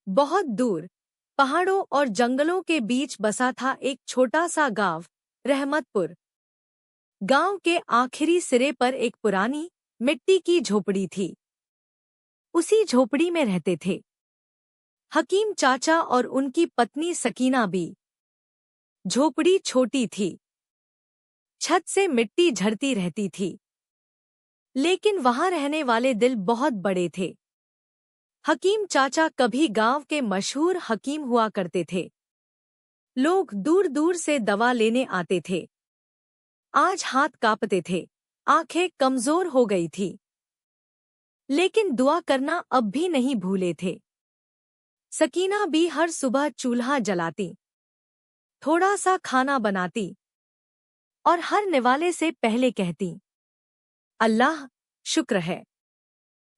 बहुत दूर पहाड़ों और जंगलों के बीच बसा था एक छोटा सा गांव, रहमतपुर। गांव के आखिरी सिरे पर एक पुरानी मिट्टी की झोपड़ी थी। उसी झोपड़ी में रहते थे हकीम चाचा और उनकी पत्नी सकीना भी। झोपड़ी छोटी थी, छत से मिट्टी झड़ती रहती थी, लेकिन वहां रहने वाले दिल बहुत बड़े थे। हकीम चाचा कभी गांव के मशहूर हकीम हुआ करते थे। लोग दूर दूर से दवा लेने आते थे। आज हाथ कांपते थे, आंखें कमजोर हो गई थी, लेकिन दुआ करना अब भी नहीं भूले थे। सकीना भी हर सुबह चूल्हा जलाती, थोड़ा सा खाना बनाती और हर निवाले से पहले कहती, अल्लाह शुक्र है।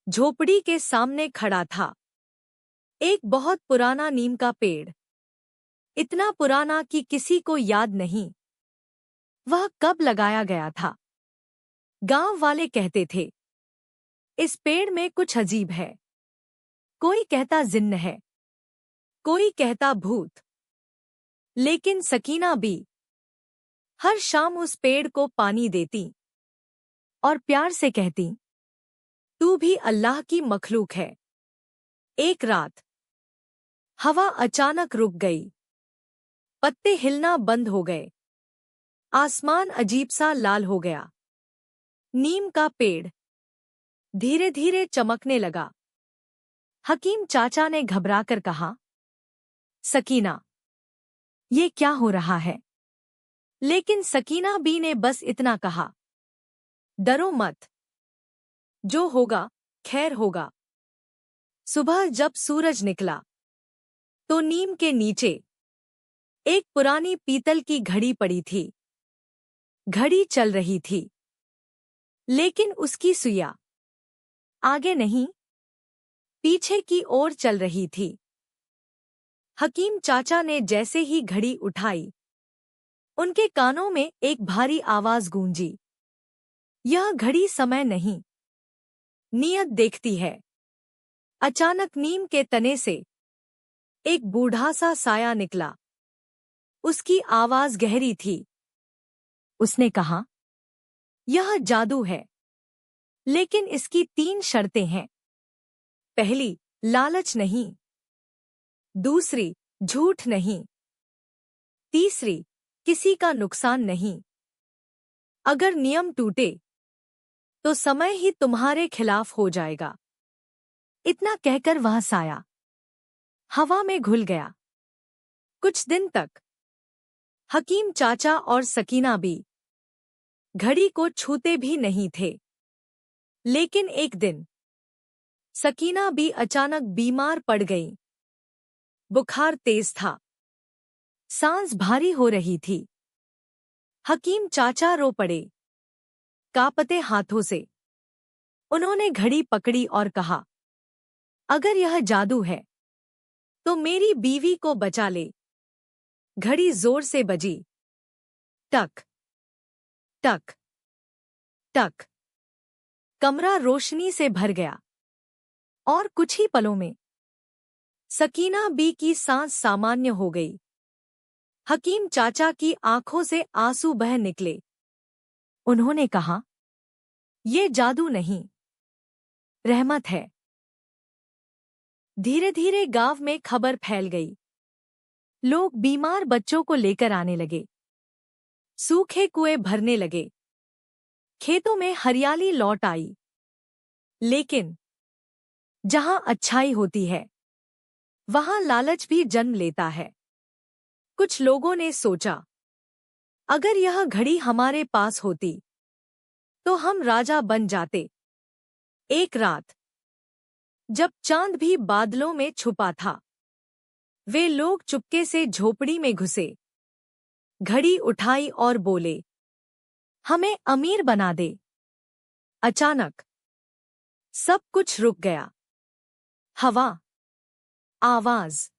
झोपड़ी के सामने खड़ा था एक बहुत पुराना नीम का पेड़, इतना पुराना कि किसी को याद नहीं वह कब लगाया गया था। गांव वाले कहते थे, इस पेड़ में कुछ अजीब है। कोई कहता जिन्न है, कोई कहता भूत। लेकिन सकीना भी हर शाम उस पेड़ को पानी देती और प्यार से कहती, तू भी अल्लाह की मखलूक है। एक रात हवा अचानक रुक गई, पत्ते हिलना बंद हो गए, आसमान अजीब सा लाल हो गया। नीम का पेड़ धीरे धीरे चमकने लगा। हकीम चाचा ने घबराकर कहा, सकीना, ये क्या हो रहा है? लेकिन सकीना बी ने बस इतना कहा, डरो मत, जो होगा खैर होगा। सुबह जब सूरज निकला तो नीम के नीचे एक पुरानी पीतल की घड़ी पड़ी थी। घड़ी चल रही थी, लेकिन उसकी सुइयां आगे नहीं, पीछे की ओर चल रही थी। हकीम चाचा ने जैसे ही घड़ी उठाई, उनके कानों में एक भारी आवाज गूंजी, यह घड़ी समय नहीं, नियत देखती है। अचानक नीम के तने से एक बूढ़ा सा साया निकला। उसकी आवाज गहरी थी। उसने कहा, यह जादू है, लेकिन इसकी 3 शर्तें हैं। पहली, लालच नहीं। दूसरी, झूठ नहीं। तीसरी, किसी का नुकसान नहीं। अगर नियम टूटे तो समय ही तुम्हारे खिलाफ हो जाएगा। इतना कहकर वह साया हवा में घुल गया। कुछ दिन तक हकीम चाचा और सकीना भी घड़ी को छूते भी नहीं थे। लेकिन एक दिन सकीना भी अचानक बीमार पड़ गई। बुखार तेज था, सांस भारी हो रही थी। हकीम चाचा रो पड़े, कांपते हाथों से। उन्होंने घड़ी पकड़ी और कहा, अगर यह जादू है तो मेरी बीवी को बचा ले। घड़ी जोर से बजी, टक टक टक। कमरा रोशनी से भर गया और कुछ ही पलों में सकीना बी की सांस सामान्य हो गई। हकीम चाचा की आंखों से आंसू बह निकले। उन्होंने कहा, ये जादू नहीं, रहमत है। धीरे धीरे गांव में खबर फैल गई। लोग बीमार बच्चों को लेकर आने लगे, सूखे कुएं भरने लगे, खेतों में हरियाली लौट आई। लेकिन जहां अच्छाई होती है, वहां लालच भी जन्म लेता है। कुछ लोगों ने सोचा, अगर यह घड़ी हमारे पास होती तो हम राजा बन जाते। एक रात जब चांद भी बादलों में छुपा था, वे लोग चुपके से झोपड़ी में घुसे, घड़ी उठाई और बोले, हमें अमीर बना दे। अचानक सब कुछ रुक गया। हवा, आवाज,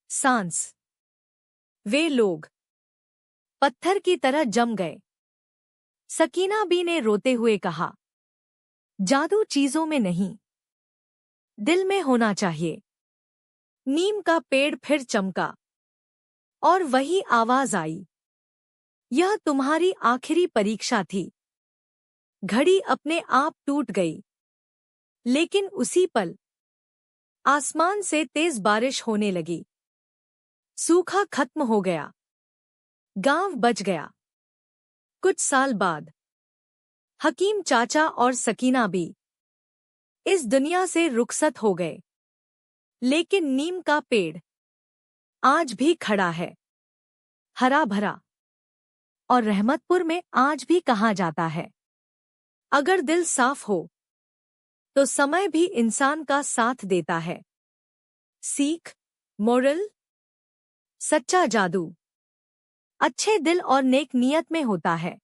सांस। वे लोग पत्थर की तरह जम गए। सकीना बी ने रोते हुए कहा, जादू चीजों में नहीं, दिल में होना चाहिए। नीम का पेड़ फिर चमका और वही आवाज आई, यह तुम्हारी आखिरी परीक्षा थी। घड़ी अपने आप टूट गई, लेकिन उसी पल आसमान से तेज बारिश होने लगी। सूखा खत्म हो गया, गांव बच गया। कुछ साल बाद हकीम चाचा और सकीना भी इस दुनिया से रुखसत हो गए, लेकिन नीम का पेड़ आज भी खड़ा है, हरा भरा। और रहमतपुर में आज भी कहा जाता है, अगर दिल साफ हो तो समय भी इंसान का साथ देता है। सीख, मोरल, सच्चा जादू अच्छे दिल और नेक नियत में होता है।